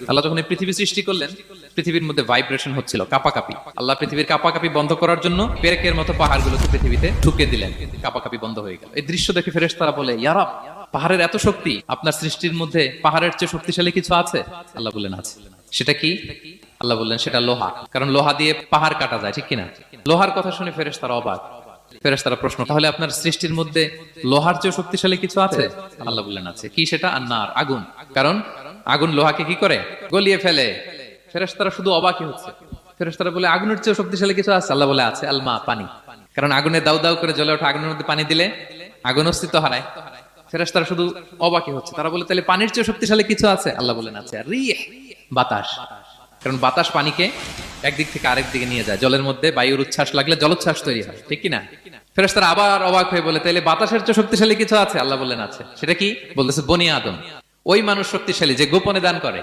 আল্লাহ যখন এই পৃথিবী সৃষ্টি করলেন, পৃথিবীর মধ্যে ভাইব্রেশন হচ্ছিল, কাঁপাকাঁপি। আল্লাহ পৃথিবীর কাঁপাকাঁপি বন্ধ করার জন্য পেরেকের মতো পাহাড়গুলোকে পৃথিবীতে ঢুকে দিলেন, কাঁপাকাঁপি বন্ধ হয়ে গেল। এই দৃশ্য দেখে ফেরেশতারা বলে, ইয়া রাব, পাহাড়ের এত শক্তি, আপনার সৃষ্টির মধ্যে পাহাড়ের চেয়ে শক্তিশালী কিছু আছে? আল্লাহ বললেন আছে। সেটা কি? আল্লাহ বললেন সেটা লোহা, কারণ লোহা দিয়ে পাহাড় কাটা যায়, ঠিক কিনা? লোহার কথা শুনে ফেরেশতারা অবাক। ফেরেশতারা প্রশ্ন, তাহলে আপনার সৃষ্টির মধ্যে লোহার চেয়ে শক্তিশালী কিছু আছে? আল্লাহ বললেন আছে। কি সেটা? আন্নার, আগুন। কারণ আগুন লোহাকে কি করে? গলিয়ে ফেলে। ফেরেশতারা শুধু অবাকই হচ্ছে। ফেরেশতারা বলে, আগুনের চেয়ে শক্তিশালী কিছু আছে? আল্লাহ বলে আছে, আলমা, পানি। কারণ আগুনে দাউ দাউ করে জ্বলে ওঠা আগুনের মধ্যে পানি দিলে আগুন অস্তিত্ব হারায়। ফেরেশতারা শুধু অবাকই হচ্ছে। তারা বলে, তাহলে পানির চেয়ে শক্তিশালী কিছু আছে? আল্লাহ বলেন আছে, রিহ, বাতাস। কারণ বাতাস পানিকে একদিক থেকে আরেক দিকে নিয়ে যায়। জলের মধ্যে বায়ুর উচ্ছ্বাস লাগলে জলোচ্ছ্বাস তৈরি হয়, ঠিক কিনা? ফেরেশতারা আবার অবাক হয়ে বলে, তাহলে বাতাসের চেয়ে শক্তিশালী কিছু আছে? আল্লাহ বললেন আছে। সেটা কি? বলতেছে বনি আদম, ওই মানুষ শক্তিশালী যে গোপনে দান করে।